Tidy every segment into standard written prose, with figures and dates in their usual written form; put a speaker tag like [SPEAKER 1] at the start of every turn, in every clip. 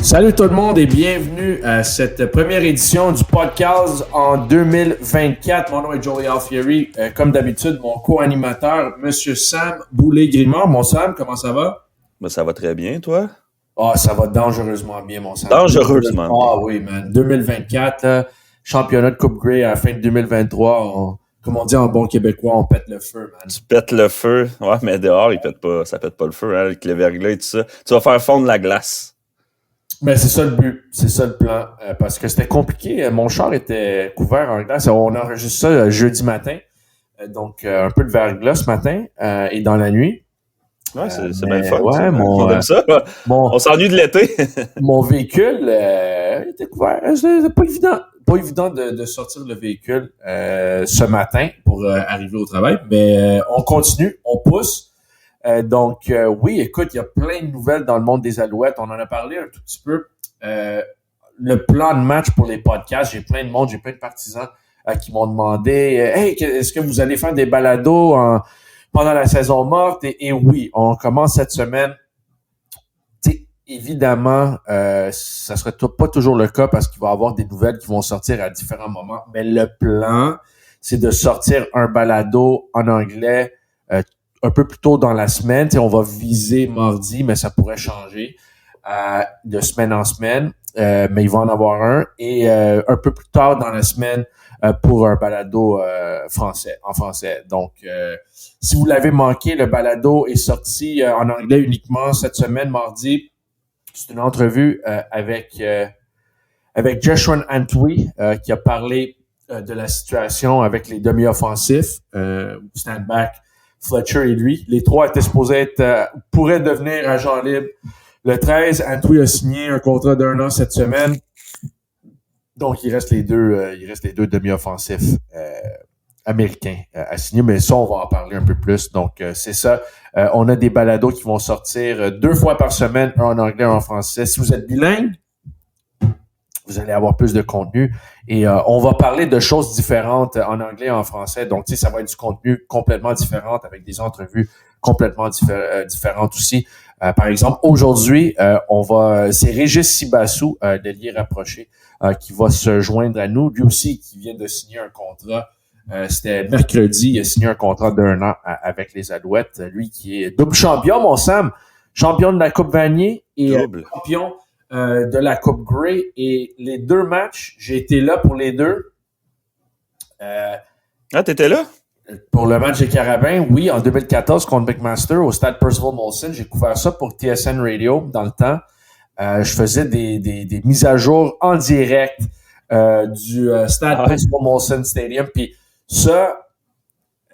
[SPEAKER 1] Salut tout le monde et bienvenue à cette première édition du podcast en 2024. Mon nom est Joey Alfieri. Comme d'habitude, mon co-animateur, Monsieur Sam Boulay-Grimard. Mon Sam, comment ça va?
[SPEAKER 2] Ben, ça va très bien, toi?
[SPEAKER 1] Ah, ça va dangereusement bien, mon Sam.
[SPEAKER 2] Dangereusement bien.
[SPEAKER 1] Ah oui, man. 2024, là, championnat de Coupe Grey à la fin de 2023. Comme on dit en bon québécois, on pète le feu, man.
[SPEAKER 2] Tu pètes le feu. Ouais, mais dehors, ça pète pas le feu, hein, avec le verglas et tout ça. Tu vas faire fondre la glace.
[SPEAKER 1] Ben, c'est ça le but, c'est ça le plan, parce que c'était compliqué. Mon char était couvert en glace. On enregistre ça jeudi matin, donc un peu de verglas ce matin et dans la nuit.
[SPEAKER 2] Ouais, c'est bien le fun.
[SPEAKER 1] Ouais,
[SPEAKER 2] on aime ça. On s'ennuie de l'été.
[SPEAKER 1] Mon véhicule était couvert. C'était pas évident de sortir le véhicule ce matin pour arriver au travail, mais on continue, on pousse. Donc, oui, écoute, il y a plein de nouvelles dans le monde des Alouettes. On en a parlé un tout petit peu. Le plan de match pour les podcasts, j'ai plein de partisans qui m'ont demandé Hey, est-ce que vous allez faire des balados pendant la saison morte? Et oui, on commence cette semaine. T'sais, évidemment, ça serait pas toujours le cas parce qu'il va y avoir des nouvelles qui vont sortir à différents moments. Mais le plan, c'est de sortir un balado en anglais un peu plus tôt dans la semaine. T'sais, on va viser mardi, mais ça pourrait changer de semaine en semaine. Mais il va en avoir un. Et un peu plus tard dans la semaine pour un balado en français. Donc, si vous l'avez manqué, le balado est sorti en anglais uniquement cette semaine, mardi. C'est une entrevue avec Joshua Antwi qui a parlé de la situation avec les demi-offensifs, stand-back, Fletcher et lui. Les trois étaient supposés pourraient devenir agents libres. Le 13, Antwi a signé un contrat d'1 an cette semaine. Donc, il reste les deux demi-offensifs américains à signer, mais ça, on va en parler un peu plus. Donc, c'est ça. On a des balados qui vont sortir 2 fois par semaine, un en anglais, un en français. Si vous êtes bilingue, vous allez avoir plus de contenu. Et on va parler de choses différentes en anglais et en français. Donc, tu sais, ça va être du contenu complètement différent avec des entrevues complètement différentes aussi. Par exemple, aujourd'hui, c'est Régis Sibassou, l'ailier rapproché, qui va se joindre à nous. Lui aussi, qui vient de signer un contrat. C'était mercredi, il a signé un contrat d'1 an avec les Alouettes. Lui qui est double champion, mon Sam. Champion de la Coupe Vanier et champion de la Coupe Grey. Et les 2 matchs, j'ai été là pour les 2.
[SPEAKER 2] T'étais là?
[SPEAKER 1] Pour le match des Carabins, oui, en 2014 contre McMaster au stade Percival Molson. J'ai couvert ça pour TSN Radio dans le temps. Je faisais des mises à jour en direct du stade Percival Molson Stadium. Puis ça,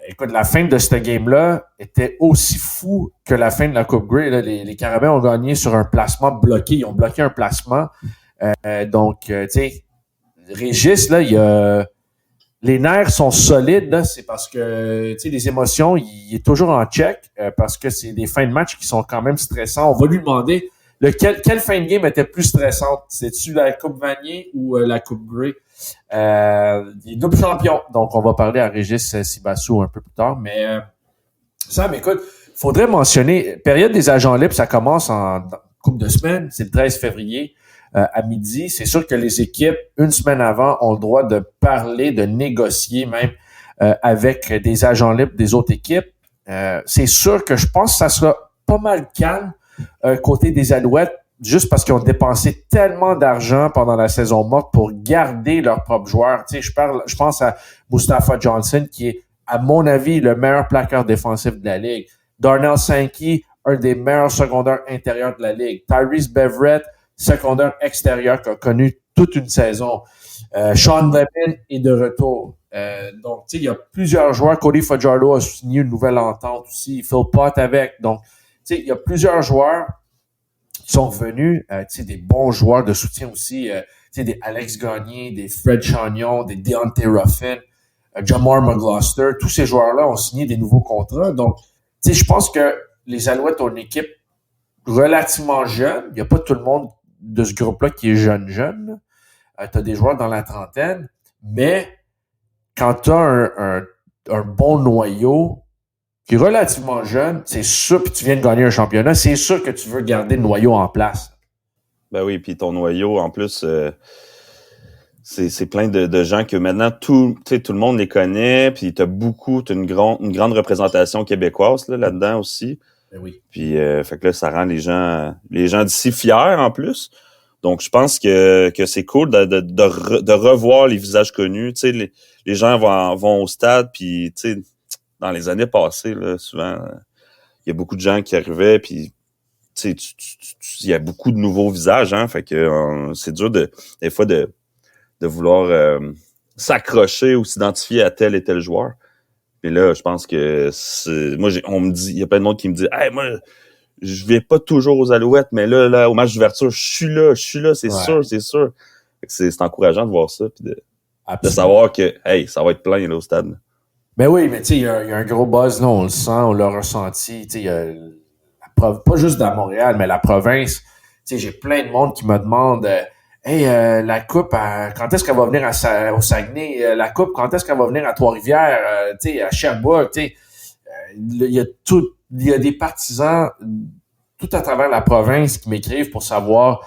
[SPEAKER 1] écoute, la fin de ce game-là était aussi fou que la fin de la Coupe Grey. Là. Les Carabins ont gagné sur un placement bloqué. Ils ont bloqué un placement. Donc, tu sais, Régis, là, les nerfs sont solides, là, c'est parce que, tu sais, les émotions, il est toujours en check parce que c'est des fins de match qui sont quand même stressants. On va lui demander quelle fin de game était plus stressante. C'est-tu la Coupe Vanier ou la Coupe Grey? Il est double champion. Donc, on va parler à Régis Sibassou un peu plus tard. Mais Sam, écoute, faudrait mentionner, période des agents libres, ça commence en couple de semaines. C'est le 13 février. À midi, c'est sûr que les équipes, une semaine avant, ont le droit de parler, de négocier même avec des agents libres des autres équipes. C'est sûr que je pense que ça sera pas mal calme côté des Alouettes, juste parce qu'ils ont dépensé tellement d'argent pendant la saison morte pour garder leurs propres joueurs. Tu sais, je pense à Mustafa Johnson, qui est, à mon avis, le meilleur plaqueur défensif de la Ligue. Darnell Sankey, un des meilleurs secondaires intérieurs de la Ligue. Tyrese Beverett, secondaire extérieur qui a connu toute une saison. Sean Levin est de retour. Donc, tu sais, il y a plusieurs joueurs. Cody Fajardo a signé une nouvelle entente aussi. Phil Pott avec. Donc, tu sais, il y a plusieurs joueurs qui sont revenus. Tu sais, des bons joueurs de soutien aussi. Tu sais, des Alex Gagné, des Fred Chagnon, des Deontay Ruffin, Jamar McGloster. Tous ces joueurs-là ont signé des nouveaux contrats. Donc, tu sais, je pense que les Alouettes ont une équipe relativement jeune. Il n'y a pas tout le monde de ce groupe-là qui est jeune. Tu as des joueurs dans la trentaine, mais quand tu as un bon noyau qui est relativement jeune, c'est sûr, puis tu viens de gagner un championnat, c'est sûr que tu veux garder le noyau en place.
[SPEAKER 2] Ben oui, puis ton noyau, en plus, c'est plein de gens que maintenant, tout le monde les connaît, puis t'as une grande représentation québécoise là-dedans aussi.
[SPEAKER 1] Ben oui.
[SPEAKER 2] Puis, fait que là, ça rend les gens d'ici fiers, en plus. Donc, je pense que c'est cool de revoir les visages connus. Tu sais, les gens vont au stade, puis, tu sais, dans les années passées, là, souvent, il y a beaucoup de gens qui arrivaient, puis, tu sais, il y a beaucoup de nouveaux visages, hein. Fait que c'est dur des fois de vouloir s'accrocher ou s'identifier à tel et tel joueur. Et là, je pense que on me dit, il y a plein de monde qui me dit, hey, moi, je vais pas toujours aux Alouettes, mais là, au match d'ouverture, je suis là, c'est sûr, c'est sûr. C'est encourageant de voir ça, puis de savoir que, hey, ça va être plein, là, au stade.
[SPEAKER 1] Ben oui, mais tu sais, il y a un gros buzz, là, on le sent, on l'a ressenti, tu sais, pas juste dans Montréal, mais la province. Tu sais, j'ai plein de monde qui me demande, hey, la coupe, quand est-ce qu'elle va venir au Saguenay? La coupe, quand est-ce qu'elle va venir à Trois-Rivières? Tu sais, à Sherbrooke, tu sais. Il y a des partisans tout à travers la province qui m'écrivent pour savoir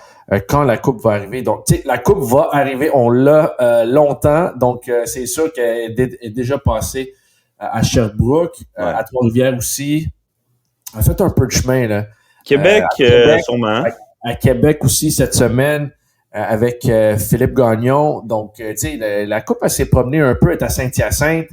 [SPEAKER 1] quand la coupe va arriver. Donc, tu sais, la coupe va arriver, on l'a longtemps, donc c'est sûr qu'elle est déjà passée à Sherbrooke, à Trois-Rivières aussi. Elle a fait un peu de chemin, là.
[SPEAKER 2] Québec, sûrement.
[SPEAKER 1] À Québec aussi cette semaine avec Philippe Gagnon. Donc, tu sais, la coupe, elle s'est promenée un peu, elle est à Saint-Hyacinthe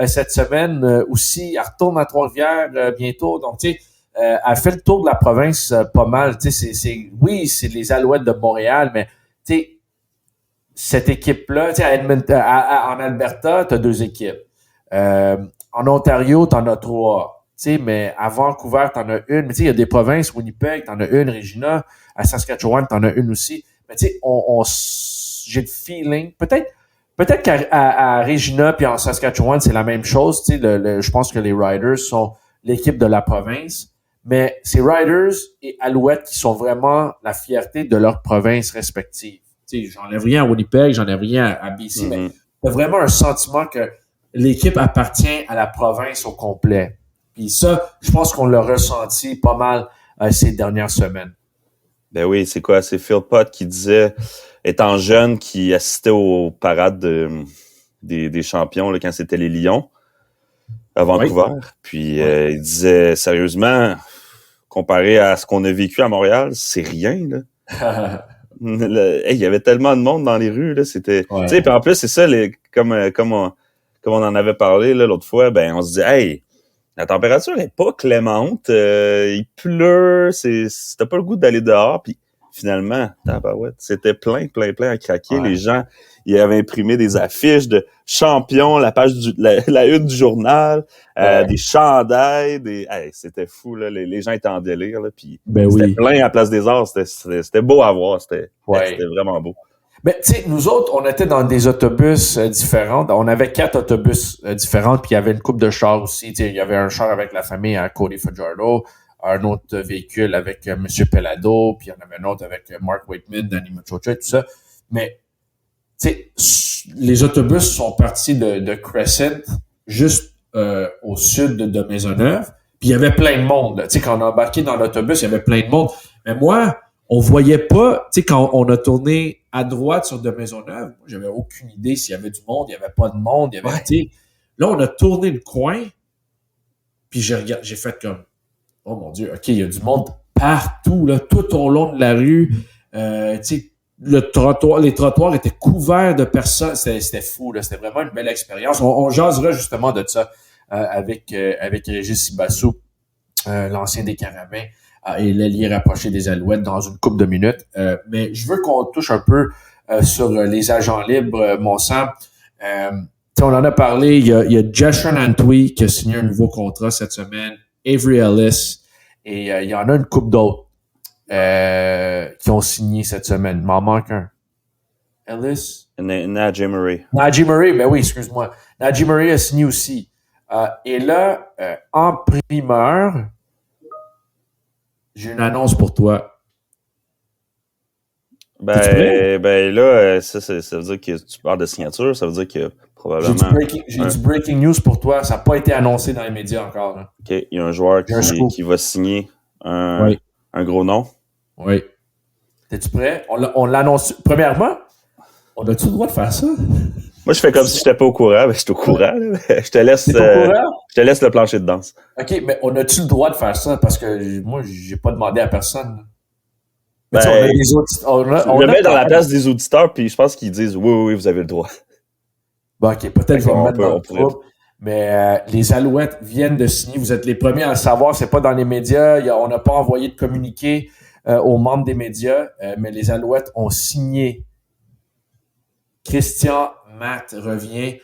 [SPEAKER 1] cette semaine aussi. Elle retourne à Trois-Rivières bientôt. Donc, tu sais, elle fait le tour de la province pas mal. Tu sais, oui, c'est les Alouettes de Montréal, mais tu sais, cette équipe-là, tu sais, en Alberta, tu as 2 équipes. En Ontario, tu en as 3. Tu sais, mais à Vancouver, t'en as une. Mais tu sais, il y a des provinces, Winnipeg, t'en as une, Regina. À Saskatchewan, t'en as une aussi. Mais tu sais, j'ai le feeling, peut-être qu'à Regina puis en Saskatchewan, c'est la même chose. Tu sais, je pense que les Riders sont l'équipe de la province. Mais c'est Riders et Alouettes qui sont vraiment la fierté de leur province respective. Tu sais, j'enlève rien à Winnipeg, j'enlève rien à BC, mais t'as vraiment un sentiment que l'équipe appartient à la province au complet. Puis ça, je pense qu'on l'a ressenti pas mal ces dernières semaines.
[SPEAKER 2] Ben oui, c'est quoi? C'est Phil Pott qui disait, étant jeune, qui assistait aux parades des champions là, quand c'était les Lions à Vancouver. Oui. Puis il disait, sérieusement, comparé à ce qu'on a vécu à Montréal, c'est rien, là. Il y avait tellement de monde dans les rues, là, c'était... Tu sais, puis en plus, c'est ça, comme on en avait parlé là, l'autre fois, ben on se dit, hey, la température est pas clémente, il pleut, t'as pas le goût d'aller dehors, puis finalement, c'était plein à craquer. Les gens, ils avaient imprimé des affiches de champions, la page la une du journal, des chandails, c'était fou, là, les gens étaient en délire, là, puis c'était plein à Place des Arts, c'était beau à voir, c'était vraiment beau.
[SPEAKER 1] Ben, tu sais, nous autres, on était dans des autobus différents. On avait 4 autobus différents, puis il y avait une couple de chars aussi. Tu sais, il y avait un char avec la famille à Cody Fajardo, un autre véhicule avec M. Pelado, puis il y en avait un autre avec Mark Wakeman, Danny Machocha, tout ça. Mais, tu sais, les autobus sont partis de Crescent, juste au sud de Maisonneuve, puis il y avait plein de monde. Tu sais, quand on a embarqué dans l'autobus, il y avait plein de monde. Mais moi, on voyait pas, tu sais, quand on a tourné à droite sur de Maisonneuve, moi, j'avais aucune idée s'il y avait du monde, il y avait pas de monde, il y avait, tu sais, là, on a tourné le coin, puis j'ai fait comme, oh mon Dieu, OK, il y a du monde partout, là, tout au long de la rue, tu sais, les trottoirs étaient couverts de personnes, c'était fou, là, c'était vraiment une belle expérience. On jasera justement de ça avec Régis Sibassou, l'ancien des Carabins, et l'ailier rapproché des Alouettes dans une couple de minutes. Mais je veux qu'on touche un peu sur les agents libres, mon Sam. On en a parlé, il y a Joshua Antwi qui a signé un nouveau contrat cette semaine, Avery Ellis, et il y en a une couple d'autres qui ont signé cette semaine. Il m'en manque un. Ellis?
[SPEAKER 2] Najee Murray.
[SPEAKER 1] Najee Murray, ben oui, excuse-moi. Najee Murray a signé aussi. Et là, en primeur, j'ai une annonce pour toi.
[SPEAKER 2] Ben là, ça veut dire que tu parles de signature, ça veut dire que probablement...
[SPEAKER 1] J'ai du breaking news pour toi, ça n'a pas été annoncé dans les médias encore. Là.
[SPEAKER 2] OK, il y a un joueur qui va signer un gros nom.
[SPEAKER 1] Oui. T'es-tu prêt? On l'annonce. Premièrement, on a-tu le droit de faire ça?
[SPEAKER 2] Moi, je fais comme si j'étais pas au courant. Mais je suis au courant. Là.
[SPEAKER 1] T'es au courant?
[SPEAKER 2] Je te laisse le plancher de danse.
[SPEAKER 1] OK, mais on a-tu le droit de faire ça? Parce que moi, j'ai pas demandé à personne. Mais on a
[SPEAKER 2] Ben,
[SPEAKER 1] des autres.
[SPEAKER 2] je me mets dans la place des auditeurs, puis je pense qu'ils disent oui, vous avez le droit.
[SPEAKER 1] Bon, OK, peut-être que je vais me mettre dans le
[SPEAKER 2] pourrait.
[SPEAKER 1] groupe. Mais les Alouettes viennent de signer. Vous êtes les premiers à le savoir. C'est pas dans les médias. On n'a pas envoyé de communiqué aux membres des médias. Mais les Alouettes ont signé. Christian Matt revient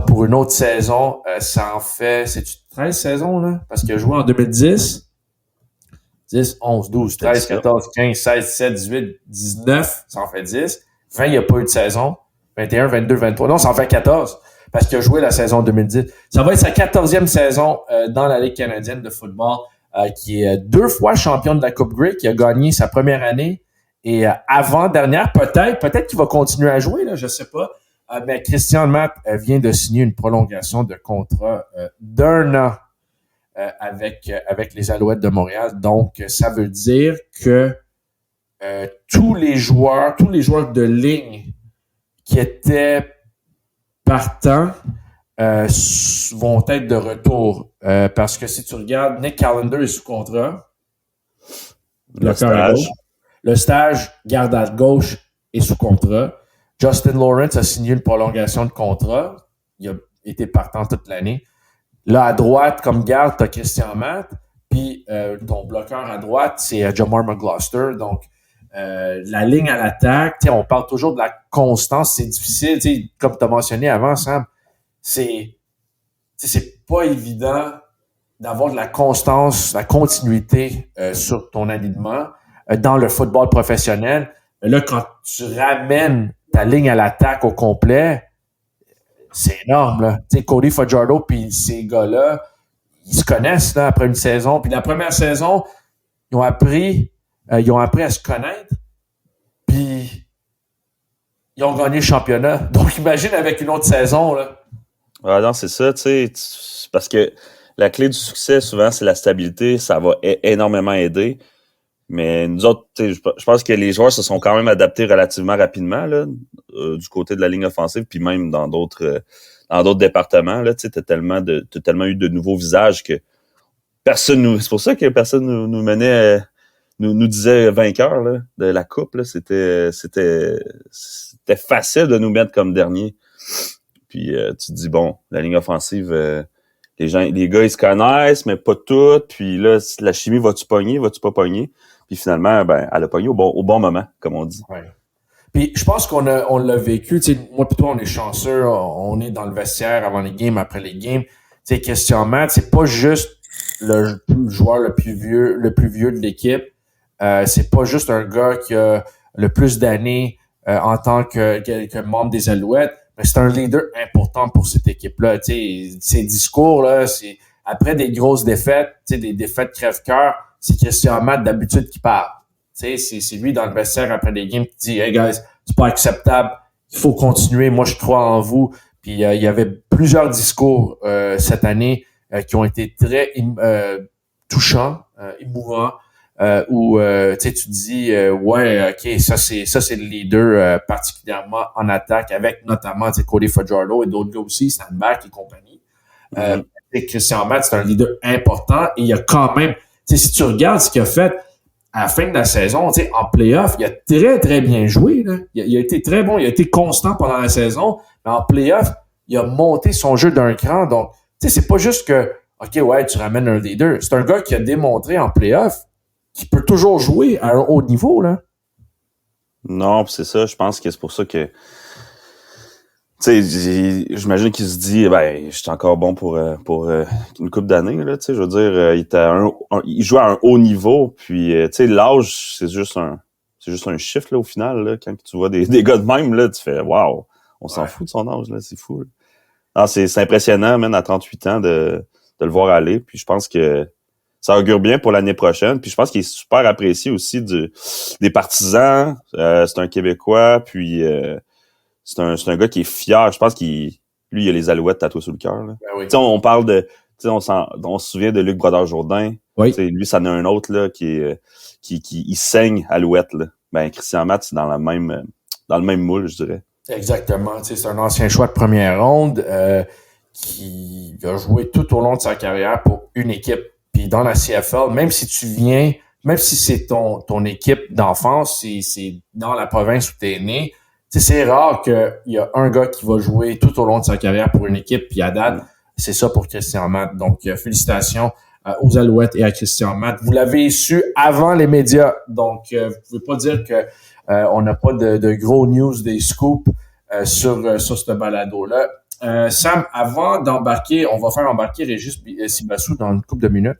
[SPEAKER 1] pour une autre saison. Ça en fait, c'est-tu 13 saisons, là? Parce qu'il a joué en 2010. 10, 11, 12, 13, 14, 15, 16, 17, 18, 19. Ça en fait 10. 20, il n'y a pas eu de saison. 21, 22, 23. Non, ça en fait 14. Parce qu'il a joué la saison 2010. Ça va être sa 14e saison dans la Ligue canadienne de football, qui est 2 fois champion de la Coupe Grey, qui a gagné sa première année. Et avant-dernière, peut-être qu'il va continuer à jouer, là, je sais pas. Mais Christian Matt vient de signer une prolongation de contrat d'1 an avec les Alouettes de Montréal. Donc, ça veut dire que tous les joueurs de ligne qui étaient partants vont être de retour. Parce que si tu regardes, Nick Callender est sous contrat. Le stage, garde à gauche, est sous contrat. Justin Lawrence a signé une prolongation de contrat. Il a été partant toute l'année. Là, à droite, comme garde, tu as Christian Matt. Puis ton bloqueur à droite, c'est Jamar McGloster. Donc, la ligne à l'attaque, on parle toujours de la constance. C'est difficile. Comme tu as mentionné avant, Sam, c'est pas évident d'avoir de la constance, la continuité sur ton alignement dans le football professionnel. Là, quand tu ramènes ta ligne à l'attaque au complet, c'est énorme, là. Tu sais, Cody Fajardo puis ces gars-là, ils se connaissent, là, après une saison. Puis la première saison, ils ont appris à se connaître, puis ils ont gagné le championnat. Donc, imagine avec une autre saison, là.
[SPEAKER 2] Ah non, c'est ça, tu sais, parce que la clé du succès, souvent, c'est la stabilité. Ça va énormément aider. Mais nous autres, je pense que les joueurs se sont quand même adaptés relativement rapidement là, du côté de la ligne offensive, puis même dans d'autres départements. Là, t'as tellement eu de nouveaux visages que c'est pour ça que personne nous menait, nous disait vainqueur là, de la coupe. Là, c'était facile de nous mettre comme dernier. Puis tu te dis bon, la ligne offensive. Les gars, ils se connaissent, mais pas toutes. Puis là, la chimie, vas-tu pogner, vas-tu pas pogner? Puis finalement, elle a pogné au bon moment, comme on dit.
[SPEAKER 1] Ouais. Puis je pense qu'on l'a vécu. Tu sais, moi et toi, on est chanceux. On est dans le vestiaire avant les games, après les games. Tu sais, Christian Matt, c'est pas juste le joueur le plus vieux de l'équipe. C'est pas juste un gars qui a le plus d'années en tant que membre des Alouettes. Mais c'est un leader important pour cette équipe-là. Tu sais, ses discours, là, c'est après des grosses défaites, tu sais, des défaites crève-cœur, c'est Christian Matt d'habitude qui parle. Tu sais, c'est lui dans le vestiaire après les games qui dit « Hey guys, c'est pas acceptable, il faut continuer, moi je crois en vous ». Puis il y avait plusieurs discours cette année qui ont été très touchants, émouvants. Où tu te dis ouais, ok, ça c'est le leader particulièrement en attaque, avec notamment Cody Fajardo et d'autres gars aussi, Sandberg et compagnie. Christian Matt, c'est un leader important, et il y a quand même, si tu regardes ce qu'il a fait à la fin de la saison, en playoff, il a très très bien joué, là. Il a été très bon, il a été constant pendant la saison, mais en playoff, il a monté son jeu d'un cran. Donc c'est pas juste que ok, ouais, tu ramènes un leader, c'est un gars qui a démontré en playoff qui peut toujours jouer à un haut niveau, là.
[SPEAKER 2] Non, c'est ça. Je pense que c'est pour ça que, tu sais, j'imagine qu'il se dit, je suis encore bon pour une couple d'années, là. Tu sais, je veux dire, il joue à un haut niveau, puis, tu sais, l'âge, c'est juste un chiffre, là, au final, là. Quand tu vois des gars de même, là, tu fais, waouh, on s'en fout de son âge, là, c'est fou, là. Non, c'est impressionnant, même à 38 ans, de le voir aller, puis je pense que ça augure bien pour l'année prochaine. Puis je pense qu'il est super apprécié aussi des partisans. C'est un Québécois, puis c'est un gars qui est fier. Je pense lui, il a les Alouettes tatouées sur le cœur. Ben oui. Tu sais, on parle de, tu sais, on se souvient de Luc Brodeur-Jourdain.
[SPEAKER 1] Oui.
[SPEAKER 2] Tu sais, lui, ça en a un autre là qui il saigne Alouette là. ben Christian Matt, c'est dans le même moule, je dirais.
[SPEAKER 1] Exactement. C'est un ancien choix de première ronde qui a joué tout au long de sa carrière pour une équipe. Puis dans la CFL, même si c'est ton équipe d'enfance, c'est dans la province où tu es né, c'est rare qu'il y a un gars qui va jouer tout au long de sa carrière pour une équipe, puis à date, c'est ça pour Christian Matt. Donc, félicitations aux Alouettes et à Christian Matt. Vous l'avez su avant les médias, donc vous pouvez pas dire que on n'a pas de gros news, des scoops sur ce balado-là. Sam, avant d'embarquer, on va faire embarquer Régis Sibassou dans une couple de minutes.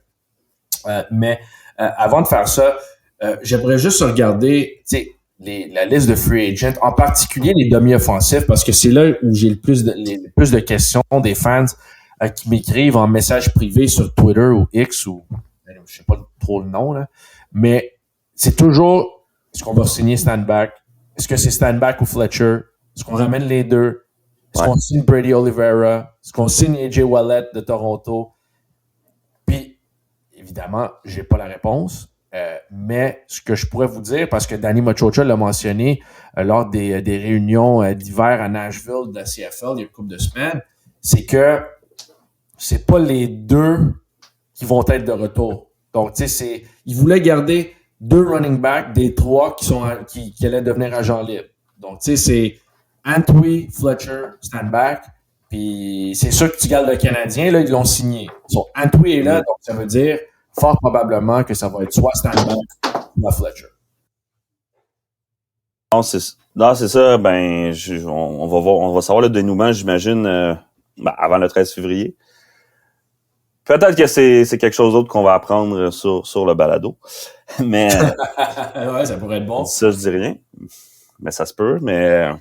[SPEAKER 1] Mais avant de faire ça, j'aimerais juste regarder la liste de free agents, en particulier les demi-offensifs, parce que c'est là où j'ai le plus de questions des fans qui m'écrivent en message privé sur Twitter ou X ou je sais pas trop le nom, là. Mais c'est toujours est-ce qu'on va signer Stanback? Est-ce que c'est Stanback ou Fletcher? Est-ce qu'on ramène les deux? Est-ce qu'on signe Brady Oliveira? Est-ce qu'on signe AJ Wallet de Toronto? Puis, évidemment, j'ai pas la réponse. Mais ce que je pourrais vous dire, parce que Danny Machocha l'a mentionné lors des réunions d'hiver à Nashville de la CFL il y a une couple de semaines, c'est que c'est pas les deux qui vont être de retour. Donc, tu sais, ils voulaient garder 2 running backs des 3 qui allaient devenir agents libres. Donc, tu sais, c'est Antwi, Fletcher, Stanback. Puis, c'est sûr que tu gardes le Canadien, là, ils l'ont signé. So, Antwi est là, donc ça veut dire fort probablement que ça va être soit Stanback, soit Fletcher.
[SPEAKER 2] Non, c'est ça. Ben, on va savoir le dénouement, j'imagine, avant le 13 février. Peut-être que c'est quelque chose d'autre qu'on va apprendre sur le balado. Mais
[SPEAKER 1] ouais, ça pourrait être bon.
[SPEAKER 2] Ça, je dis rien. Mais ça se peut. Mais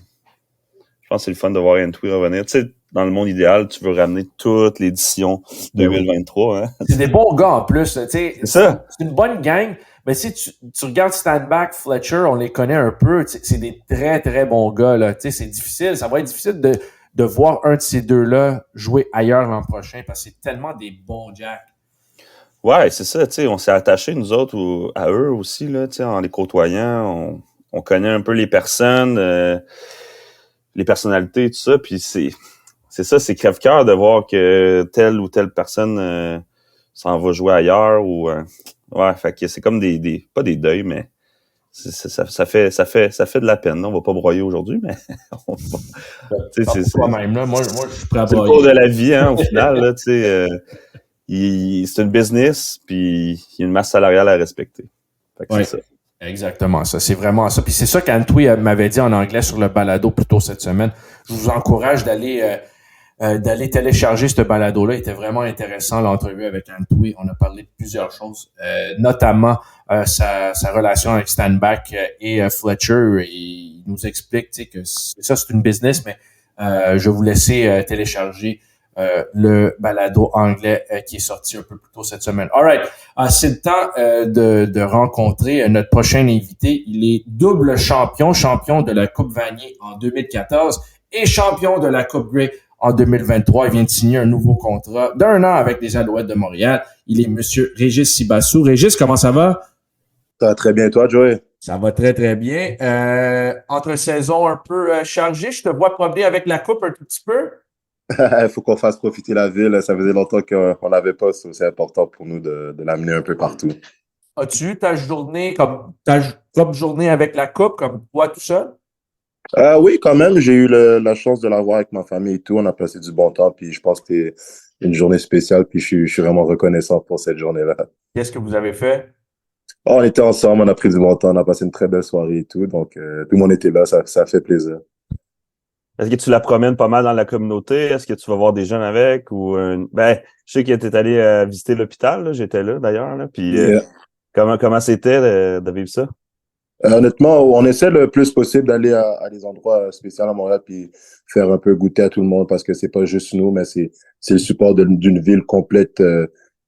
[SPEAKER 2] je pense que c'est le fun de voir Antwi revenir. Tu sais, dans le monde idéal, tu veux ramener toute l'édition 2023. Hein?
[SPEAKER 1] C'est des bons gars en plus. Tu sais,
[SPEAKER 2] c'est ça.
[SPEAKER 1] C'est une bonne gang. Mais si tu regardes Stanback, Fletcher, on les connaît un peu. C'est des très, très bons gars. Là. Tu sais, c'est difficile. Ça va être difficile de voir un de ces deux-là jouer ailleurs l'an prochain parce que c'est tellement des bons jacks.
[SPEAKER 2] Ouais, c'est ça, tu sais, on s'est attachés, nous autres, à eux aussi, là, tu sais, en les côtoyant, on connaît un peu les personnes, les personnalités, tout ça, puis c'est ça, c'est crève-cœur de voir que telle ou telle personne s'en va jouer ailleurs, ou, ouais, fait que c'est comme pas des deuils, mais ça fait de la peine. On va pas broyer aujourd'hui, mais on va.
[SPEAKER 1] C'est toi-même là. Moi, je suis prêt à broyer.
[SPEAKER 2] C'est le cours de la vie, hein, au final, là, tu sais. C'est une business, puis il y a une masse salariale à respecter. Fait que c'est ça.
[SPEAKER 1] Exactement ça. C'est vraiment ça. Puis c'est ça qu'Antwi m'avait dit en anglais sur le balado plus tôt cette semaine. Je vous encourage d'aller télécharger ce balado-là. Il était vraiment intéressant, l'entrevue avec Antwi. On a parlé de plusieurs choses, notamment sa relation avec Stanback et Fletcher. Il nous explique que ça, c'est une business, mais je vais vous laisser télécharger le balado anglais qui est sorti un peu plus tôt cette semaine. All right. C'est le temps de rencontrer notre prochain invité. Il est double champion de la Coupe Vanier en 2014 et champion de la Coupe Grey en 2023. Il vient de signer un nouveau contrat d'1 an avec les Alouettes de Montréal. Il est Monsieur Régis Sibassou. Régis, comment ça va?
[SPEAKER 3] Ça va très bien, toi, Joey?
[SPEAKER 1] Ça va très, très bien. Entre saison un peu chargée, je te vois promener avec la coupe un tout petit peu.
[SPEAKER 3] Il faut qu'on fasse profiter la ville. Ça faisait longtemps qu'on n'avait pas. C'est important pour nous de l'amener un peu partout.
[SPEAKER 1] As-tu eu ta journée comme journée avec la coupe, comme toi tout seul?
[SPEAKER 3] Oui, quand même. J'ai eu la chance de la voir avec ma famille et tout. On a passé du bon temps. Puis je pense que c'était une journée spéciale. Puis je suis vraiment reconnaissant pour cette journée-là.
[SPEAKER 1] Qu'est-ce que vous avez fait?
[SPEAKER 3] On était ensemble. On a pris du bon temps. On a passé une très belle soirée et tout. Donc, tout le monde était là. Ça fait plaisir.
[SPEAKER 2] Est-ce que tu la promènes pas mal dans la communauté? Est-ce que tu vas voir des jeunes avec? Ou je sais que tu es allé visiter l'hôpital, là. J'étais là d'ailleurs. Là. Puis comment c'était de vivre ça?
[SPEAKER 3] Honnêtement, on essaie le plus possible d'aller à des endroits spéciaux à Montréal puis faire un peu goûter à tout le monde parce que c'est pas juste nous, mais c'est le support d'une ville complète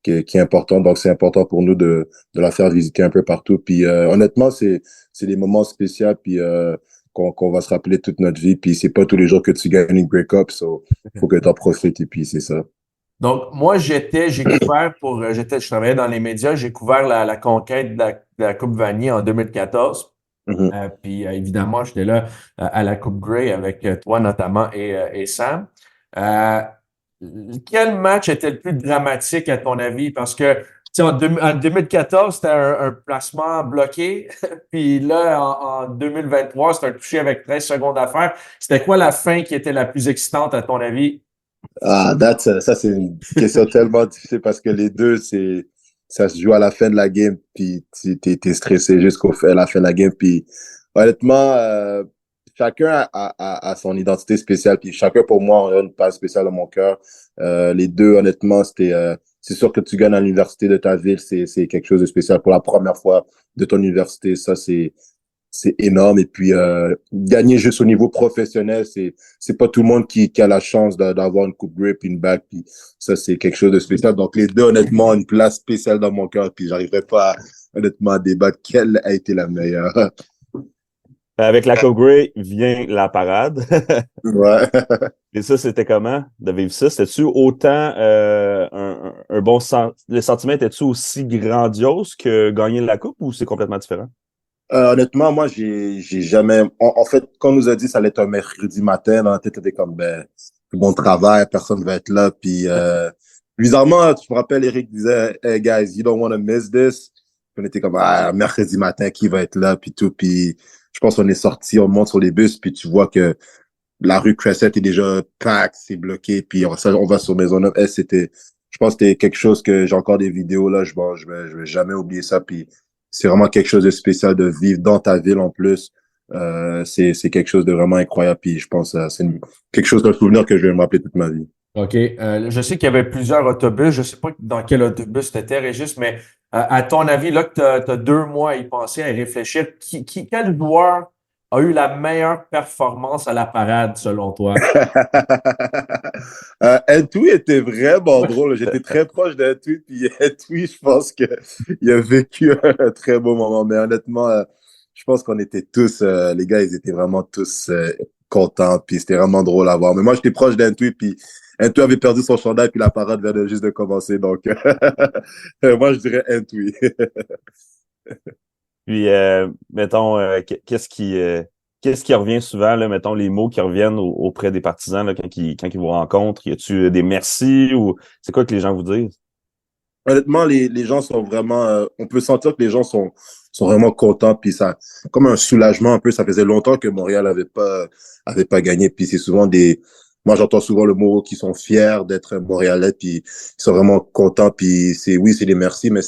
[SPEAKER 3] qui est important. Donc, c'est important pour nous de la faire visiter un peu partout. Puis honnêtement, c'est des moments spéciaux puis qu'on va se rappeler toute notre vie. Puis c'est pas tous les jours que tu gagnes une Grey Cup, so faut que tu en profites et puis c'est ça.
[SPEAKER 1] Donc, moi, je travaillais dans les médias, j'ai couvert la conquête de la Coupe Vanier en 2014. Puis évidemment, j'étais là à la Coupe Grey avec toi notamment et Sam. Euh, Quel match était le plus dramatique à ton avis? Parce que tu sais, en 2014, c'était un placement bloqué. Puis là, en 2023, c'était un touché avec 13 secondes à faire. C'était quoi la fin qui était la plus excitante à ton avis?
[SPEAKER 3] Ah, ça c'est une question tellement difficile parce que les deux, ça se joue à la fin de la game, puis t'es stressé à la fin de la game, puis honnêtement, chacun a son identité spéciale, puis chacun pour moi a une place spéciale dans mon cœur. Les deux, honnêtement, c'est sûr que tu gagnes à l'université de ta ville, c'est quelque chose de spécial pour la première fois de ton université, ça c'est énorme. Et puis, gagner juste au niveau professionnel, c'est pas tout le monde qui a la chance d'avoir une coupe grip, une bague. Puis ça, c'est quelque chose de spécial. Donc, les deux, honnêtement, ont une place spéciale dans mon cœur. Puis, j'arriverai pas, honnêtement, à débattre quelle a été la meilleure.
[SPEAKER 2] Avec la Coupe Grey vient la parade.
[SPEAKER 3] Ouais.
[SPEAKER 2] Et ça, c'était comment de vivre ça? C'était-tu autant un bon sentiment? Le sentiment était-tu aussi grandiose que gagner la Coupe ou c'est complètement différent?
[SPEAKER 3] Honnêtement, moi, j'ai jamais. En fait, quand on nous a dit que ça allait être un mercredi matin, dans la tête, était comme ben, bon travail, personne va être là. Puis bizarrement, tu me rappelles, Eric disait, Hey guys, you don't want to miss this. Puis on était comme ah, mercredi matin, qui va être là, puis tout. Puis je pense qu'on est sorti, on monte sur les bus, puis tu vois que la rue Crescent est déjà packed, c'est bloqué, puis on va sur Maisonneuve. Je pense que c'était quelque chose que j'ai encore des vidéos là, je vais jamais oublier ça. Puis c'est vraiment quelque chose de spécial de vivre dans ta ville en plus. C'est quelque chose de vraiment incroyable. Puis je pense que quelque chose d'un souvenir que je vais me rappeler toute ma vie.
[SPEAKER 1] OK. Je sais qu'il y avait plusieurs autobus. Je sais pas dans quel autobus tu étais, Régis, mais à ton avis, là que tu as 2 mois à y penser, à y réfléchir, quel joueur a eu la meilleure performance à la parade, selon toi?
[SPEAKER 3] Ntui était vraiment drôle. J'étais très proche d'Ntui. Puis Ntui, je pense que il a vécu un très beau moment. Mais honnêtement, je pense qu'on était tous, les gars, ils étaient vraiment tous contents. Puis c'était vraiment drôle à voir. Mais moi, j'étais proche d'Ntui. Puis Ntui avait perdu son chandail. Puis la parade venait juste de commencer. Donc, moi, je dirais Ntui.
[SPEAKER 2] Puis, mettons, qu'est-ce qui revient souvent, là, mettons, les mots qui reviennent auprès des partisans là, quand ils vous rencontrent? Y a-tu des merci ou c'est quoi que les gens vous disent?
[SPEAKER 3] Honnêtement, les gens sont vraiment, on peut sentir que les gens sont vraiment contents, puis ça, comme un soulagement un peu, ça faisait longtemps que Montréal avait pas gagné, puis c'est souvent moi j'entends souvent le mot qu'ils sont fiers d'être Montréalais, puis ils sont vraiment contents, puis oui, c'est des merci, mais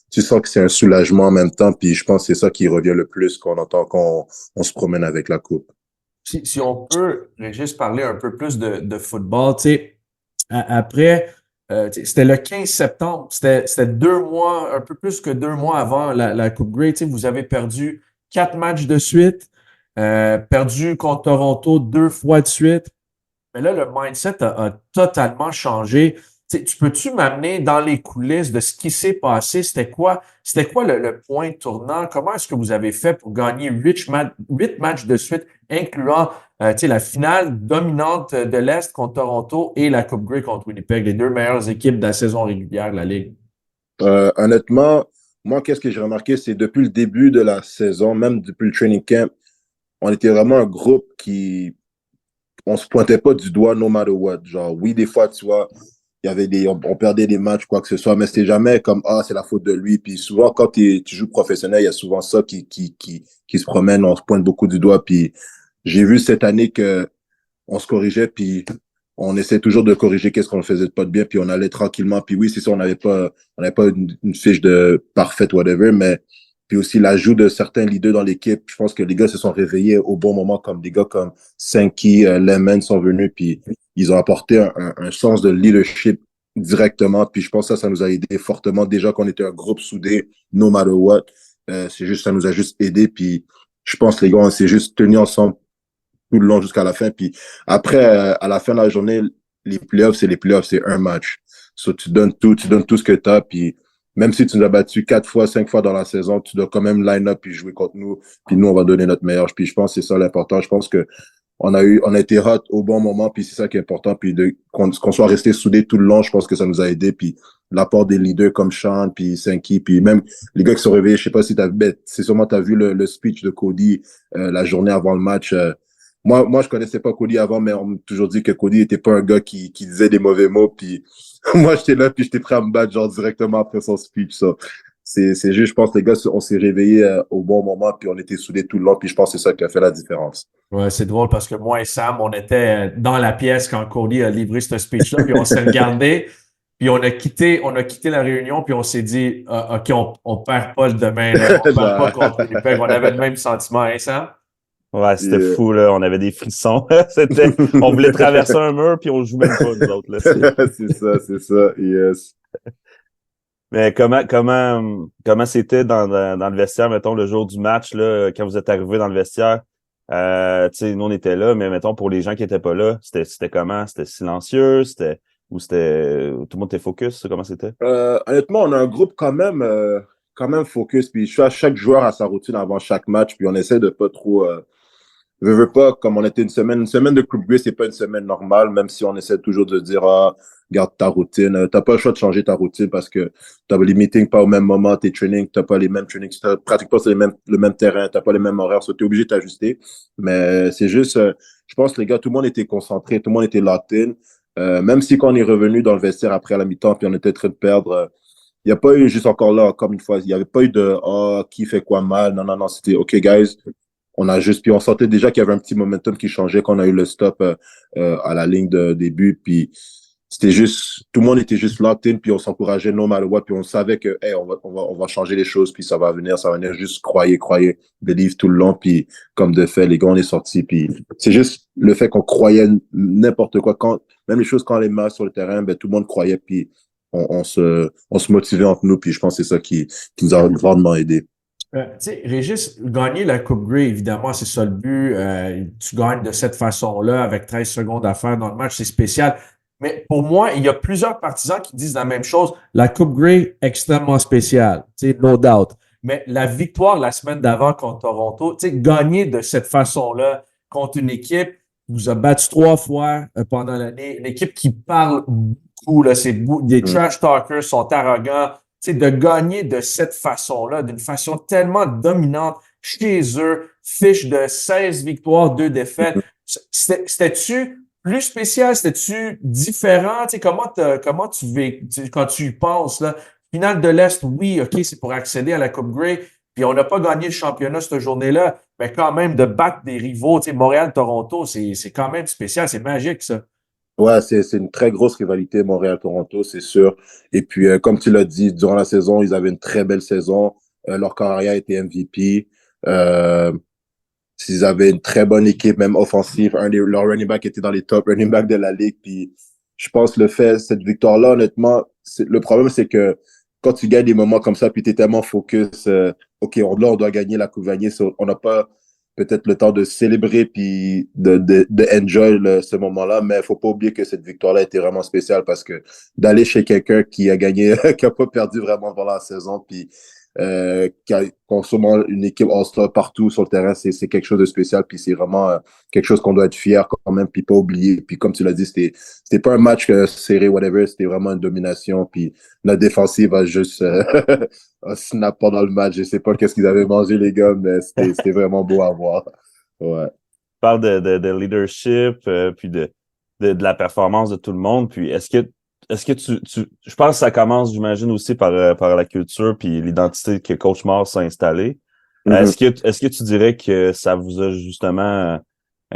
[SPEAKER 3] tu sens que c'est un soulagement en même temps, puis je pense que c'est ça qui revient le plus qu'on entend quand on se promène avec la coupe.
[SPEAKER 1] Si on peut, Régis, parler un peu plus de football, tu sais, après, c'était le 15 septembre, c'était 2 mois, un peu plus que 2 mois avant la Coupe Grey, tu sais, vous avez perdu 4 matchs de suite, perdu contre Toronto 2 fois de suite. Mais là, le mindset a totalement changé. Tu peux-tu m'amener dans les coulisses de ce qui s'est passé? C'était quoi le point tournant? Comment est-ce que vous avez fait pour gagner 8 matchs de suite, incluant la finale dominante de l'Est contre Toronto et la Coupe Grey contre Winnipeg, les deux meilleures équipes de la saison régulière de la Ligue?
[SPEAKER 3] Honnêtement, moi, qu'est-ce que j'ai remarqué, c'est depuis le début de la saison, même depuis le training camp, on était vraiment un groupe on se pointait pas du doigt no matter what. Genre, oui, des fois, tu vois, il y avait on perdait des matchs, quoi que ce soit, mais c'était jamais comme, ah, c'est la faute de lui. Puis souvent, quand tu joues professionnel, il y a souvent ça qui se promène, on se pointe beaucoup du doigt. Puis j'ai vu cette année que on se corrigeait, puis on essaie toujours de corriger qu'est-ce qu'on ne faisait pas de bien, puis on allait tranquillement. Puis oui, c'est ça, on n'avait pas une fiche de parfaite, whatever, mais puis aussi l'ajout de certains leaders dans l'équipe. Je pense que les gars se sont réveillés au bon moment, comme des gars comme Sankey, Lemon sont venus, puis ils ont apporté un sens de leadership directement. Puis je pense que ça nous a aidé fortement. Déjà qu'on était un groupe soudé, no matter what. Ça nous a juste aidé. Puis je pense que les gars, on s'est juste tenus ensemble tout le long jusqu'à la fin. Puis après, à la fin de la journée, les playoffs, c'est un match. So, tu donnes tout ce que tu as. Puis même si tu nous as battu 4 fois, 5 fois dans la saison, tu dois quand même line up puis jouer contre nous. Puis nous, on va donner notre meilleur. Puis je pense que c'est ça l'important. Je pense que on a été hot au bon moment. Puis c'est ça qui est important. Puis qu'on soit resté soudés tout le long, je pense que ça nous a aidé. Puis l'apport des leaders comme Sean, puis Sankey, puis même les gars qui sont réveillés, je sais pas si c'est sûrement t'as vu le speech de Cody la journée avant le match. Moi, je connaissais pas Cody avant, mais on m'a toujours dit que Cody était pas un gars qui disait des mauvais mots, puis moi, j'étais là, puis j'étais prêt à me battre, genre, directement après son speech, ça. C'est juste, je pense, les gars, on s'est réveillés au bon moment, puis on était soudés tout le long, puis je pense que c'est ça qui a fait la différence.
[SPEAKER 1] Ouais, c'est drôle parce que moi et Sam, on était dans la pièce quand Cody a livré ce speech-là, puis on s'est regardé, puis on a quitté la réunion, puis on s'est dit, OK, on perd pas le demain, là, on perd pas contre Winnipeg. On avait le même sentiment, hein, Sam?
[SPEAKER 2] Ouais, c'était fou, là. On avait des frissons. On voulait traverser un mur, puis on joue même pas, nous autres, là.
[SPEAKER 3] C'est ça, yes.
[SPEAKER 2] Mais comment c'était dans le vestiaire, mettons, le jour du match, là, quand vous êtes arrivé dans le vestiaire? Tu sais, nous, on était là, mais mettons, pour les gens qui étaient pas là, c'était comment? C'était silencieux? Tout le monde était focus? Comment c'était?
[SPEAKER 3] Honnêtement, on a un groupe quand même focus, puis chaque joueur a sa routine avant chaque match, puis on essaie de pas trop, veux pas, comme on était une semaine de Coupe Grey, c'est pas une semaine normale, même si on essaie toujours de dire, garde ta routine. T'as pas le choix de changer ta routine parce que t'as les meetings pas au même moment, tes trainings, t'as pas les mêmes trainings, tu pratiques pas sur le même terrain, t'as pas les mêmes horaires, t'es obligé de t'ajuster. Mais c'est juste, je pense, les gars, tout le monde était concentré, tout le monde était locked in. Même si quand on est revenu dans le vestiaire après la mi-temps, puis on était en train de perdre, il n'y a pas eu, juste encore là, comme une fois, il n'y avait pas eu de, qui fait quoi mal. Non, non, non, c'était, OK, guys, on a juste, puis on sentait déjà qu'il y avait un petit momentum qui changeait quand on a eu le stop à la ligne de début. Puis c'était juste, tout le monde était juste locked in, puis on s'encourageait no matter what, puis on savait que, hey, on va changer les choses, puis ça va venir, juste croyez, believe tout le long, puis comme de fait, les gars, on est sortis, puis c'est juste le fait qu'on croyait n'importe quoi, même les choses quand les mains sur le terrain, ben, tout le monde croyait, puis on se motivait entre nous, puis je pense que c'est ça qui nous a grandement aidé.
[SPEAKER 1] Tu sais, Régis, gagner la Coupe Grey, évidemment, c'est ça le but. Tu gagnes de cette façon-là avec 13 secondes à faire dans le match, c'est spécial. Mais pour moi, il y a plusieurs partisans qui disent la même chose. La Coupe Grey, extrêmement spéciale, tu sais, no doubt. Mais la victoire la semaine d'avant contre Toronto, tu sais, gagner de cette façon-là contre une équipe qui vous a battu 3 fois pendant l'année, une équipe qui parle beaucoup, là, des trash talkers sont arrogants. Tu sais, de gagner de cette façon-là, d'une façon tellement dominante chez eux, fiche de 16 victoires, 2 défaites. C'était-tu plus spécial? C'était-tu différent? Tu sais, comment quand tu y penses, là? Finale de l'Est, oui, OK, c'est pour accéder à la Coupe Grey. Puis on n'a pas gagné le championnat cette journée-là, mais quand même de battre des rivaux, tu sais, Montréal-Toronto, c'est quand même spécial, c'est magique, ça.
[SPEAKER 3] Ouais, c'est une très grosse rivalité Montréal-Toronto, c'est sûr. Et puis, comme tu l'as dit, durant la saison, ils avaient une très belle saison. Leur carrière était MVP. Euh, Ils avaient une très bonne équipe, même offensive. Leur running back était dans les top running back de la ligue. Puis, je pense cette victoire-là, honnêtement, le problème, c'est que quand tu gagnes des moments comme ça, puis tu es tellement focus, OK, on doit gagner la Coupe Vanier. On n'a pas peut-être le temps de célébrer puis de enjoy ce moment-là, mais il faut pas oublier que cette victoire-là était vraiment spéciale parce que d'aller chez quelqu'un qui a gagné, qui a pas perdu vraiment pendant la saison, puis qui a sûrement une équipe All-Star partout sur le terrain, c'est quelque chose de spécial, puis c'est vraiment quelque chose qu'on doit être fier quand même, puis pas oublier. Puis comme tu l'as dit, c'était pas un match serré, whatever, c'était vraiment une domination, puis notre défensive a juste a snap pendant le match. Je sais pas qu'est-ce qu'ils avaient mangé, les gars, mais c'était vraiment beau à voir. Ouais.
[SPEAKER 2] Tu parles de leadership, puis de la performance de tout le monde, puis est-ce que je pense que ça commence, j'imagine, aussi par la culture puis l'identité que Coach Mars a installée.
[SPEAKER 3] Mm-hmm.
[SPEAKER 2] Est-ce que tu dirais que ça vous a justement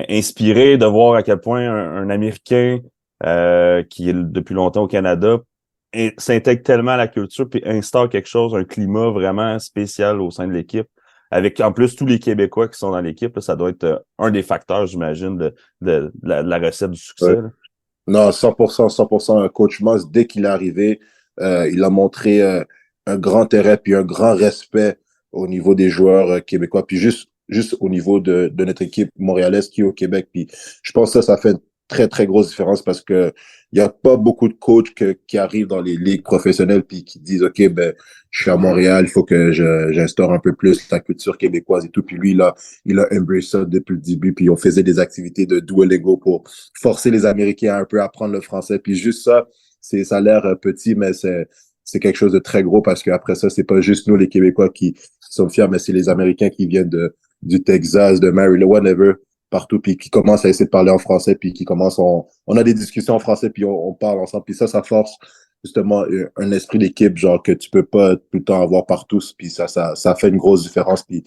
[SPEAKER 2] inspiré de voir à quel point un Américain qui est depuis longtemps au Canada s'intègre tellement à la culture puis instaure quelque chose, un climat vraiment spécial au sein de l'équipe, avec en plus tous les Québécois qui sont dans l'équipe, là, ça doit être un des facteurs, j'imagine, de la recette du succès.
[SPEAKER 3] Ouais.
[SPEAKER 2] Là.
[SPEAKER 3] Non, 100%. Un coach Moss, dès qu'il est arrivé, il a montré un grand intérêt puis un grand respect au niveau des joueurs québécois, puis juste au niveau de notre équipe montréalaise qui est au Québec. Puis je pense que ça fait une très, très grosse différence parce que il y a pas beaucoup de coachs qui arrivent dans les ligues professionnelles puis qui disent, OK, ben, je suis à Montréal, il faut que j'instaure un peu plus la culture québécoise et tout. Puis lui, là, il a embrassé ça depuis le début. Puis on faisait des activités de Duolingo pour forcer les Américains à un peu apprendre le français. Puis juste ça, ça a l'air petit, mais c'est quelque chose de très gros parce qu'après ça, c'est pas juste nous, les Québécois, qui sommes fiers, mais c'est les Américains qui viennent du Texas, de Maryland, whatever, partout, puis qui commencent à essayer de parler en français, puis qui commencent, on a des discussions en français, puis on parle ensemble, puis ça force justement un esprit d'équipe, genre, que tu peux pas tout le temps avoir partout, puis ça fait une grosse différence, puis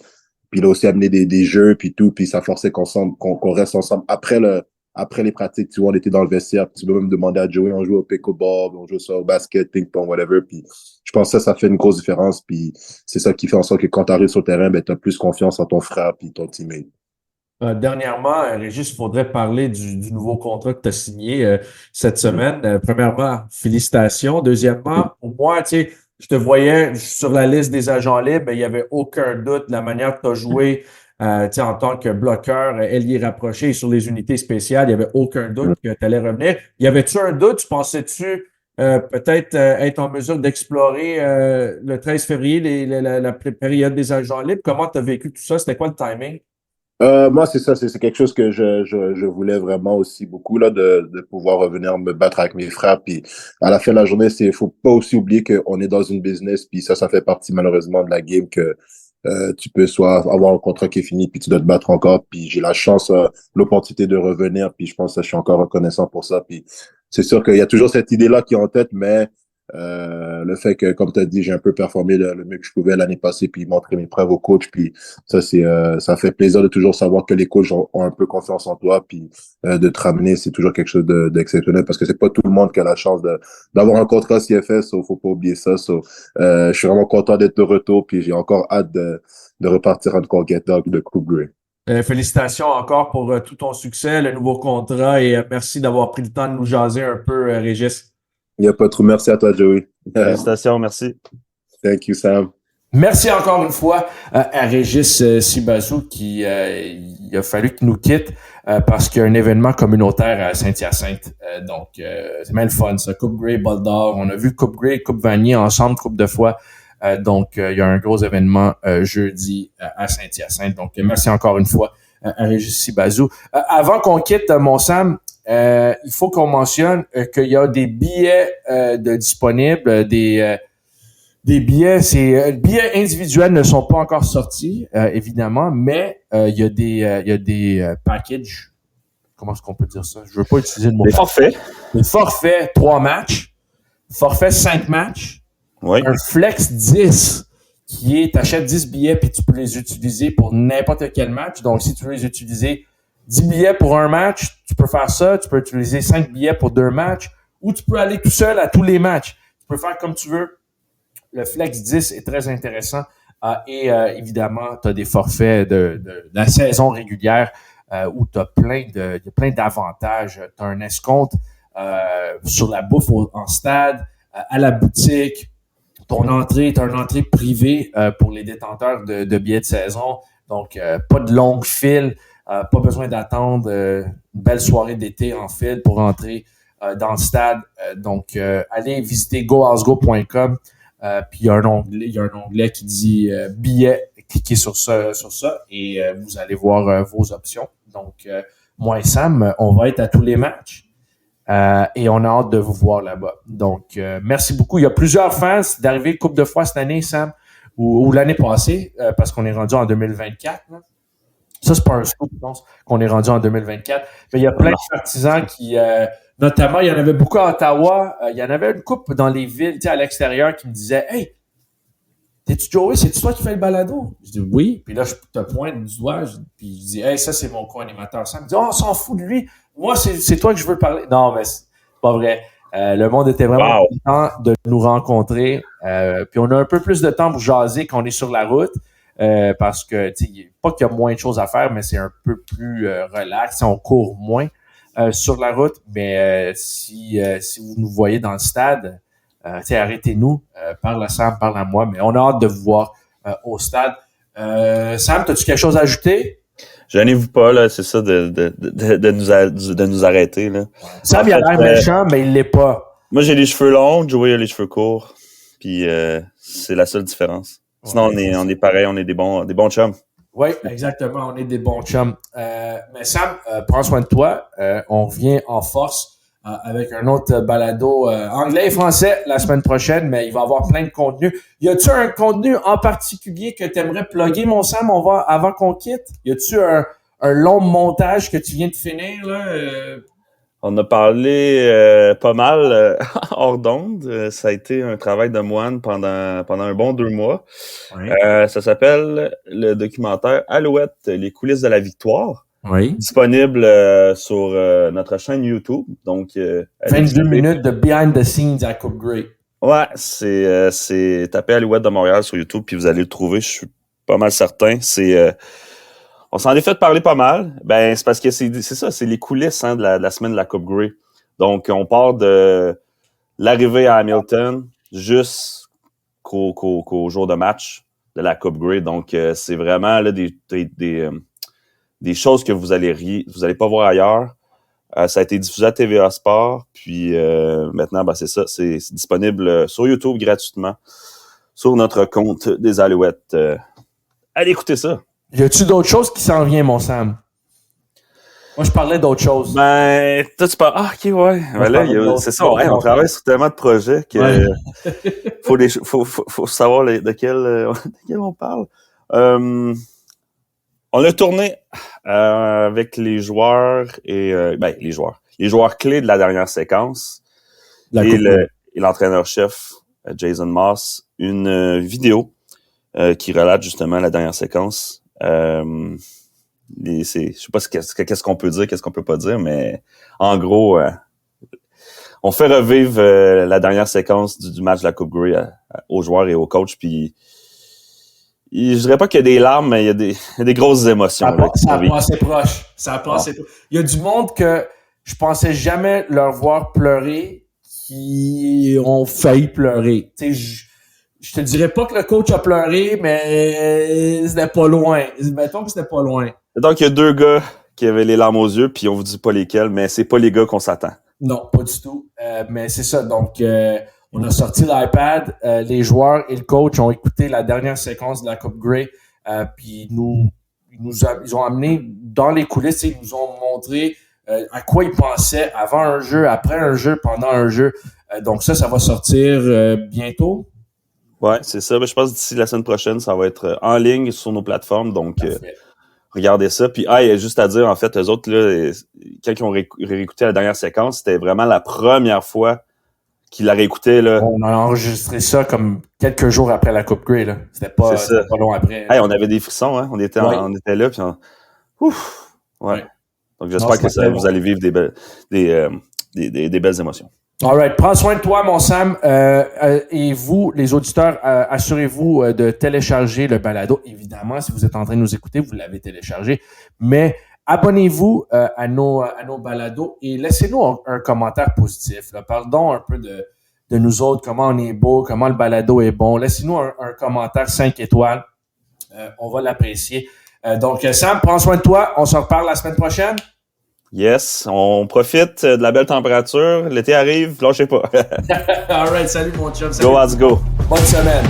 [SPEAKER 3] il a aussi amené des jeux, puis tout, puis ça forçait qu'on reste ensemble. Après les pratiques, tu vois, on était dans le vestiaire, puis tu peux même demander à Joey, on joue au pickleball, on joue ça au basket, ping-pong, whatever, puis je pense que ça fait une grosse différence, puis c'est ça qui fait en sorte que quand tu arrives sur le terrain, ben, tu as plus confiance en ton frère puis ton teammate.
[SPEAKER 1] Dernièrement, Régis, il faudrait parler du nouveau contrat que tu as signé cette semaine. Premièrement, félicitations. Deuxièmement, pour moi, tu sais, je te voyais sur la liste des agents libres, il n'y avait aucun doute de la manière que tu as joué tu sais, en tant que bloqueur, ailier rapproché sur les unités spéciales. Il n'y avait aucun doute que tu allais revenir. Y avait-tu un doute? Tu pensais-tu peut-être être en mesure d'explorer le 13 février la période des agents libres? Comment tu as vécu tout ça? C'était quoi le timing?
[SPEAKER 3] Moi, c'est ça, c'est quelque chose que je voulais vraiment aussi beaucoup, là, de pouvoir revenir me battre avec mes frères. Puis à la fin de la journée, faut pas aussi oublier qu'on est dans une business, puis ça fait partie malheureusement de la game que tu peux soit avoir un contrat qui est fini, puis tu dois te battre encore. Puis j'ai la chance, l'opportunité de revenir, puis je pense que je suis encore reconnaissant pour ça. Puis c'est sûr qu'il y a toujours cette idée-là qui est en tête, mais le fait que, comme tu as dit, j'ai un peu performé le mieux que je pouvais l'année passée, puis montrer mes preuves aux coachs, puis ça fait plaisir de toujours savoir que les coachs ont un peu confiance en toi, puis de te ramener, c'est toujours quelque chose d'exceptionnel parce que c'est pas tout le monde qui a la chance d'avoir un contrat CFS, faut pas oublier ça. Je suis vraiment content d'être de retour, puis j'ai encore hâte de repartir encore Get Dog de Coupe Grey.
[SPEAKER 1] Félicitations encore pour tout ton succès, le nouveau contrat et merci d'avoir pris le temps de nous jaser un peu, Régis.
[SPEAKER 3] Il n'y a pas trop. Merci à toi, Joey.
[SPEAKER 2] Félicitations, merci.
[SPEAKER 3] Thank you, Sam.
[SPEAKER 1] Merci encore une fois à Régis Sibazou qui il a fallu qu'il nous quitte parce qu'il y a un événement communautaire à Saint-Hyacinthe. Donc, c'est bien le fun, ça. Coupe Grey, Bol d'Or. On a vu Coupe Grey et Coupe Vanier ensemble, coupe de fois. Donc, il y a un gros événement jeudi à Saint-Hyacinthe. Donc, merci encore une fois à Régis Sibazou. Avant qu'on quitte, mon Sam, il faut qu'on mentionne qu'il y a des billets disponibles, des billets, les billets individuels ne sont pas encore sortis, évidemment, mais il y a des packages. Comment est-ce qu'on peut dire ça? Je veux pas utiliser le mot.
[SPEAKER 2] Des forfaits.
[SPEAKER 1] Des forfaits 3 matchs, forfait 5 matchs,
[SPEAKER 2] oui.
[SPEAKER 1] Un flex 10 qui est, t'achètes 10 billets puis tu peux les utiliser pour n'importe quel match. Donc, si tu veux les utiliser 10 billets pour un match, tu peux faire ça. Tu peux utiliser 5 billets pour 2 matchs ou tu peux aller tout seul à tous les matchs. Tu peux faire comme tu veux. Le Flex 10 est très intéressant et évidemment, tu as des forfaits de la saison régulière où tu as plein d'avantages. Tu as un escompte sur la bouffe en stade, à la boutique. Ton entrée, tu as une entrée privée pour les détenteurs de billets de saison. Donc, pas de longue file, pas besoin d'attendre une belle soirée d'été en file pour entrer dans le stade. Donc, allez visiter goasgo.com. Puis il y a un onglet qui dit billets. Cliquez sur ça et vous allez voir vos options. Donc, moi et Sam, on va être à tous les matchs et on a hâte de vous voir là-bas. Donc, merci beaucoup. Il y a plusieurs fans d'arriver couple de fois cette année, Sam, ou l'année passée, parce qu'on est rendu en 2024. Là. Ça, c'est pas un scoop, je pense, qu'on est rendu en 2024. Mais il y a plein de partisans qui... notamment, il y en avait beaucoup à Ottawa. Il y en avait une couple dans les villes, tu sais, à l'extérieur, qui me disaient « Hey, t'es-tu Joey? C'est-tu toi qui fais le balado? » Je dis « Oui. » Puis là, je te pointe du doigt. Puis je dis « Hey, ça, c'est mon co-animateur. » Ça me dit « Oh, on s'en fout de lui. Moi, c'est toi que je veux parler. » Non, mais c'est pas vrai. Le monde était vraiment content de nous rencontrer. Puis on a un peu plus de temps pour jaser quand on est sur la route. Parce que, tu sais, pas qu'il y a moins de choses à faire, mais c'est un peu plus relax. On court moins. Sur la route, mais si vous nous voyez dans le stade, arrêtez-nous, parle à Sam, parle à moi, mais on a hâte de vous voir au stade. Sam, as-tu quelque chose à ajouter?
[SPEAKER 2] Gênez-vous pas, là, c'est ça de nous arrêter. Là.
[SPEAKER 1] Sam, il a l'air méchant, mais il l'est pas.
[SPEAKER 2] Moi, j'ai les cheveux longs, Joey a les cheveux courts, puis c'est la seule différence. Sinon, on est pareil, on est des bons chums.
[SPEAKER 1] Oui, exactement. On est des bons chums. Mais Sam, prends soin de toi. On revient en force avec un autre balado anglais et français la semaine prochaine, mais il va y avoir plein de contenu. Y a-tu un contenu en particulier que tu aimerais plugger, mon Sam, avant qu'on quitte? Y a-tu un long montage que tu viens de finir, là?
[SPEAKER 2] On a parlé pas mal hors d'onde. Ça a été un travail de moine pendant un bon 2 mois.
[SPEAKER 1] Oui.
[SPEAKER 2] Ça s'appelle le documentaire Alouette, les coulisses de la victoire.
[SPEAKER 1] Oui.
[SPEAKER 2] Disponible sur notre chaîne YouTube. Donc
[SPEAKER 1] 22 minutes de behind the scenes à Coupe Grey.
[SPEAKER 2] Ouais, c'est tapez Alouette de Montréal sur YouTube puis vous allez le trouver, je suis pas mal certain. On s'en est fait parler pas mal. Ben c'est parce que c'est ça, c'est les coulisses de la semaine de la Coupe Grey. Donc on part de l'arrivée à Hamilton jusqu'au jour de match de la Coupe Grey. Donc c'est vraiment là des choses que vous allez pas voir ailleurs. Ça a été diffusé à TVA Sport, puis maintenant, ben c'est ça, c'est disponible sur YouTube gratuitement, sur notre compte des Alouettes. Allez écouter ça.
[SPEAKER 1] Y a-tu d'autres choses qui s'en viennent, mon Sam? Moi, je parlais d'autres choses.
[SPEAKER 2] Ben, toi, tu parles... Ah, OK, ouais. Ben là, c'est ça, ouais, on travaille sur tellement de projets que faut savoir de quel on parle. On a tourné avec les joueurs et les joueurs clés de la dernière séquence et l'entraîneur-chef Jason Moss, une vidéo qui relate justement la dernière séquence. Je sais pas qu'est-ce qu'on peut dire, qu'est-ce qu'on peut pas dire, mais en gros, on fait revivre la dernière séquence du match de la Coupe Grey aux joueurs et aux coachs, puis je dirais pas qu'il y a des larmes, mais il y a des grosses émotions.
[SPEAKER 1] Ça a passé proche. Il y a du monde que je pensais jamais leur voir pleurer qui ont failli pleurer. Tu sais, je te dirais pas que le coach a pleuré, mais c'était pas loin. Mettons que c'était pas loin.
[SPEAKER 2] Donc, il y a 2 gars qui avaient les larmes aux yeux, puis on vous dit pas lesquels, mais c'est pas les gars qu'on s'attend.
[SPEAKER 1] Non, pas du tout. Mais c'est ça. Donc, on a sorti l'iPad. Les joueurs et le coach ont écouté la dernière séquence de la Coupe Grey. Puis ils ont amené dans les coulisses, ils nous ont montré à quoi ils pensaient avant un jeu, après un jeu, pendant un jeu. Donc ça va sortir bientôt.
[SPEAKER 2] Ouais, c'est ça. Je pense que d'ici la semaine prochaine, ça va être en ligne sur nos plateformes. Donc, regardez ça. Puis, il y a juste à dire, en fait, eux autres, là, quand ils ont réécouté la dernière séquence, c'était vraiment la première fois qu'ils la réécoutaient. Là.
[SPEAKER 1] On a enregistré ça comme quelques jours après la Coupe Grey. Là. C'était pas long après.
[SPEAKER 2] On avait des frissons. Hein? On était là. Puis ouf! Ouais. Donc, j'espère que vous allez vivre des belles émotions.
[SPEAKER 1] All right. Prends soin de toi, mon Sam. Et vous, les auditeurs, assurez-vous de télécharger le balado. Évidemment, si vous êtes en train de nous écouter, vous l'avez téléchargé. Mais abonnez-vous à nos balados et laissez-nous un commentaire positif. Là. Parlons un peu de nous autres, comment on est beau, comment le balado est bon. Laissez-nous un commentaire 5 étoiles. On va l'apprécier. Donc, Sam, prends soin de toi. On se reparle la semaine prochaine.
[SPEAKER 2] Yes, on profite de la belle température. L'été arrive, lâchez pas.
[SPEAKER 1] All right, salut mon chum.
[SPEAKER 2] Go, let's go.
[SPEAKER 1] Bonne semaine.